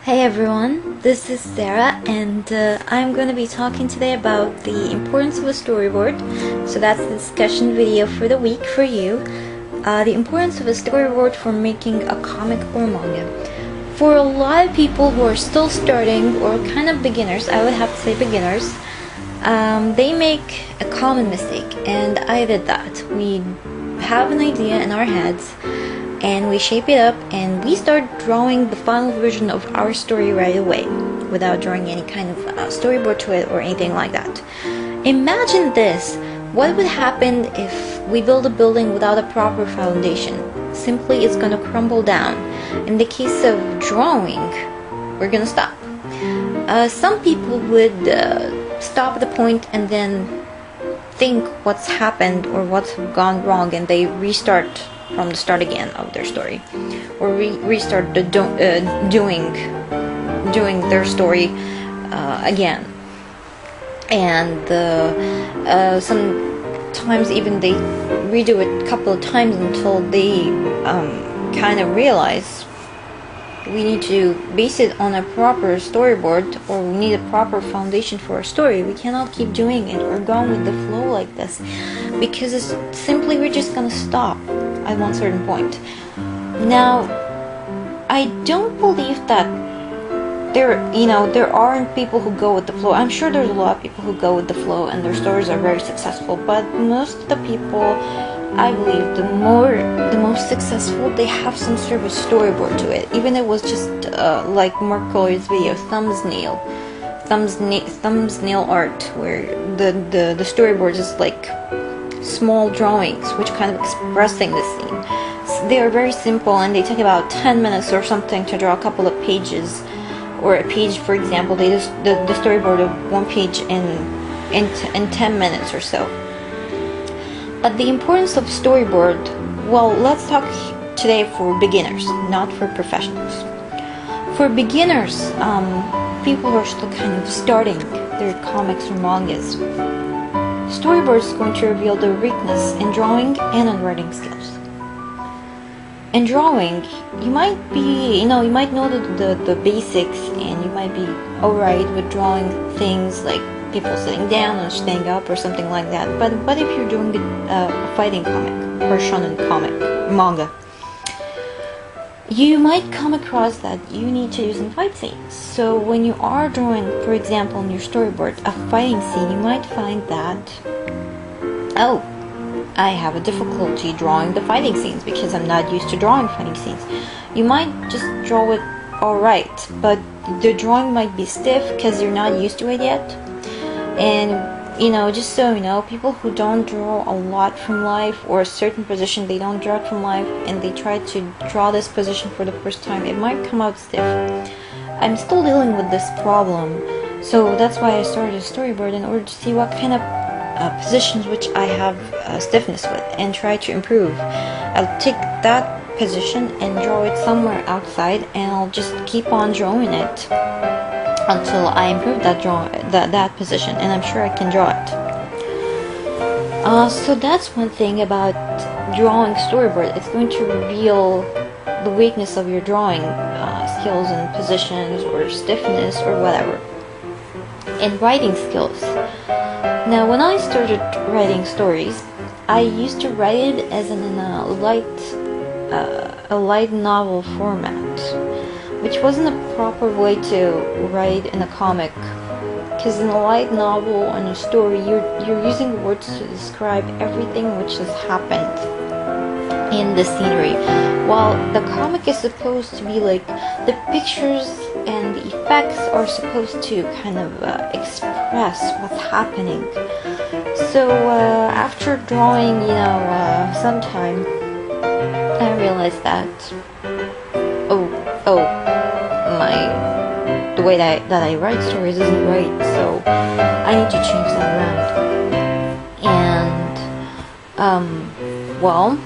Hey everyone, this is Sarah, and I'm going to be talking today about the importance of a storyboard. So that's the discussion video for the week for you. The importance of a storyboard for making a comic or manga. For a lot of people who are still starting or kind of beginners, I would have to say beginners, they make a common mistake, and I did that. We have an idea in our heads and we shape it up and we start drawing the final version of our story right away without drawing any kind of storyboard to it or anything like that. Imagine this. What would happen if we build a building without a proper foundation? Simply it's gonna crumble down. In the case of drawing, we're gonna stop. Some people would stop at the point and then think what's happened or what's gone wrong, and they restart from the start again of their story, or restart doing their story again. And sometimes even they redo it a couple of times until they kind of realize we need to base it on a proper storyboard, or we need a proper foundation for our story. We cannot keep doing it or going with the flow like this, because it's simply we're just gonna stop at one certain point. Now, I don't believe that there aren't people who go with the flow. I'm sure there's a lot of people who go with the flow and their stories are very successful, but most of the people, I believe, the most successful, they have some sort of a storyboard to it. Even if it was just like Mark Colliers' video, thumbnail art, where the storyboard is like small drawings which kind of expressing the scene. So they are very simple and they take about 10 minutes or something to draw a couple of pages, or a page, for example. They just the storyboard of one page in 10 minutes or so. But the importance of storyboard, well, let's talk today for beginners, not for professionals. For beginners, people who are still kind of starting their comics or mangas, storyboard is going to reveal their weakness in drawing and in writing skills. In drawing, you might know the basics, and you might be alright with drawing things like people sitting down or standing up or something like that. But if you're doing a fighting comic or shonen comic, manga, you might come across that you need to do some fight scenes. So when you are drawing, for example, in your storyboard, a fighting scene, you might find that, oh, I have a difficulty drawing the fighting scenes because I'm not used to drawing fighting scenes. You might just draw it alright, but the drawing might be stiff because you're not used to it yet. And just so you know, people who don't draw a lot from life, or a certain position they don't draw it from life, and they try to draw this position for the first time, it might come out stiff. I'm still dealing with this problem, so that's why I started a storyboard, in order to see what kind of positions which I have stiffness with, and try to improve. I'll take that position and draw it somewhere outside, and I'll just keep on drawing it until I improve that position, and I'm sure I can draw it. So that's one thing about drawing storyboard. It's going to reveal the weakness of your drawing skills and positions, or stiffness, or whatever. And writing skills. Now, when I started writing stories, I used to write it as in a light novel format, which wasn't a proper way to write in a comic, because in a light novel and a story, you're using words to describe everything which has happened in the scenery, while the comic is supposed to be like the pictures and the effects are supposed to kind of express what's happening. So after drawing some time, I realized that the way that I write stories isn't right, so I need to change that around. And well,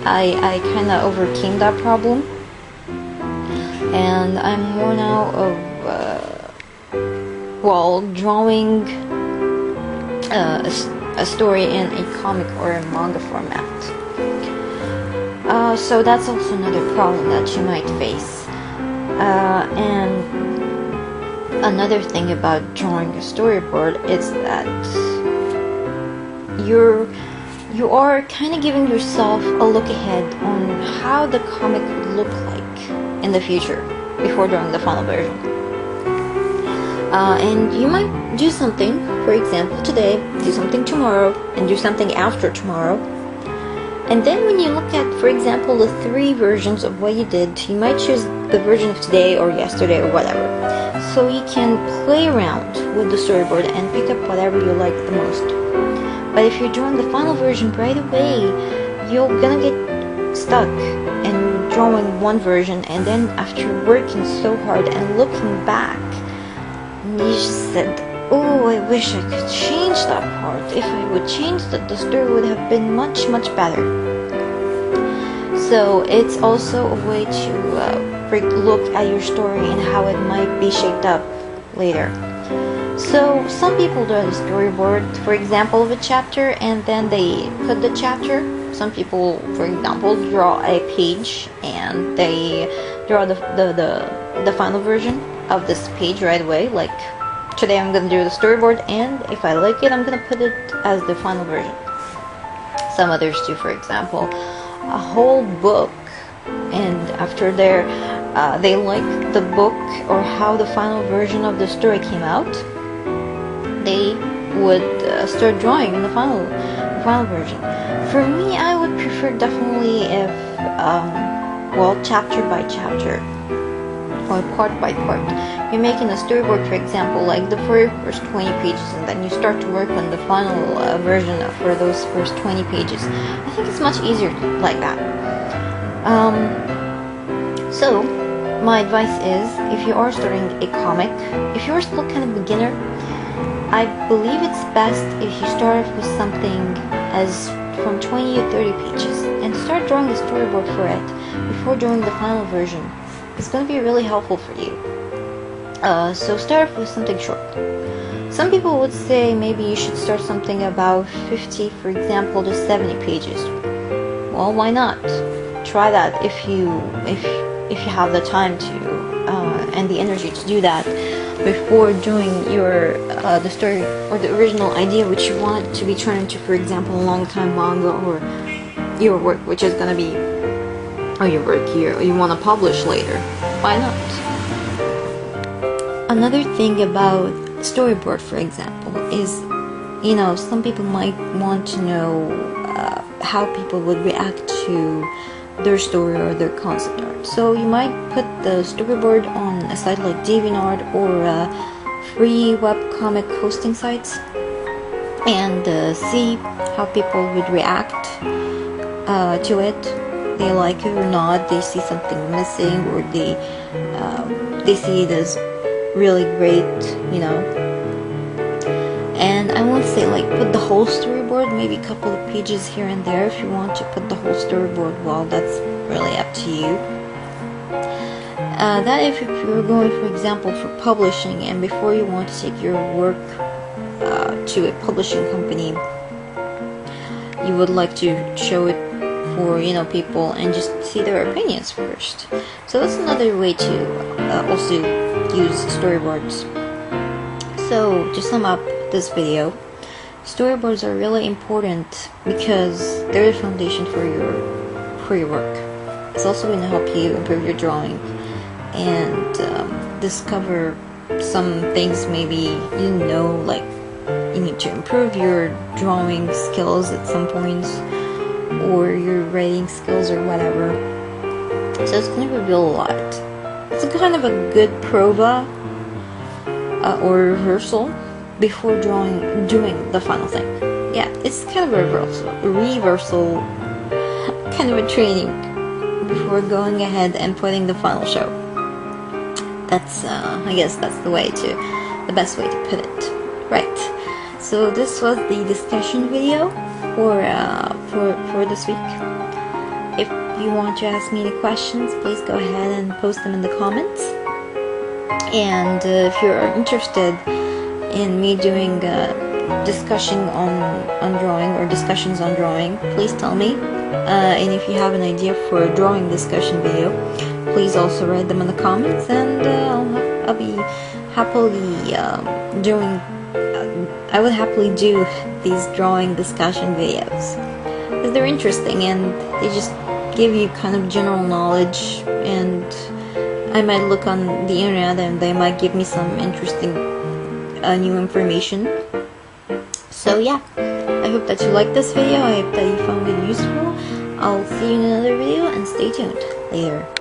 I kind of overcame that problem, and I'm more now of drawing a story in a comic or a manga format. So that's also another problem that you might face. And Another thing about drawing a storyboard is that you are kind of giving yourself a look ahead on how the comic would look like in the future before drawing the final version. And you might do something, for example today, do something tomorrow, and do something after tomorrow. And then when you look at, for example, the 3 versions of what you did, you might choose the version of today or yesterday or whatever. So you can play around with the storyboard and pick up whatever you like the most. But if you're drawing the final version right away, you're gonna get stuck in drawing one version, and then after working so hard and looking back, you just said, oh, I wish I could change that part. If I would change that, the story would have been much better. So it's also a way to look at your story and how it might be shaped up later. So some people draw the storyboard, for example, of a chapter, and then they put the chapter. Some people, for example, draw a page and they draw the final version of this page right away. Like today I'm gonna do the storyboard, and if I like it, I'm gonna put it as the final version. Some others do, for example, a whole book, and after they like the book or how the final version of the story came out, they would start drawing in the final version. For me, I would prefer definitely if well, chapter by chapter or part by part. You're making a storyboard, for example, like the first 20 pages, and then you start to work on the final version for those first 20 pages. I think it's much easier like that. So my advice is, if you are starting a comic, if you're still kind of beginner, I believe it's best if you start with something as from 20 to 30 pages and start drawing a storyboard for it before drawing the final version. It's going to be really helpful for you. So start with something short. Some people would say maybe you should start something about 50, for example, to 70 pages. Well, why not? Try that if you have the time to and the energy to do that before doing your the story or the original idea which you want it to be turned into, for example, a long time manga, or your work which is gonna be, or your work you want to publish later. Why not? Another thing about storyboard, for example, is, you know, some people might want to know how people would react to their story or their concept art. So you might put the storyboard on a site like DeviantArt or free webcomic hosting sites, and see how people would react to it. They like it or not, they see something missing, or they see it as really great, you know. And I won't say like put the whole storyboard, maybe a couple of pages here and there. If you want to put the whole storyboard, well, that's really up to you. That if you're going, for example, for publishing, and before you want to take your work to a publishing company, you would like to show it for, you know, people and just see their opinions first. So that's another way to also use storyboards. So to sum up this video, storyboards are really important because they're the foundation for your work. It's also going to help you improve your drawing and discover some things maybe you didn't know, like you need to improve your drawing skills at some points, or your writing skills or whatever. So it's going to reveal a lot. It's kind of a good prova or rehearsal before doing the final thing. Yeah, it's kind of a reversal, kind of a training before going ahead and putting the final show. That's I guess that's the best way to put it, right? So this was the discussion video for this week. If you want to ask me any questions, please go ahead and post them in the comments. And if you're interested in me doing discussion on drawing or discussions on drawing, please tell me. And if you have an idea for a drawing discussion video, please also write them in the comments, and I'll be happily I would happily do these drawing discussion videos because they're interesting and they just give you kind of general knowledge, and I might look on the internet and they might give me some interesting new information. So yeah, I hope that you liked this video. I hope that you found it useful. I'll see you in another video, and stay tuned later.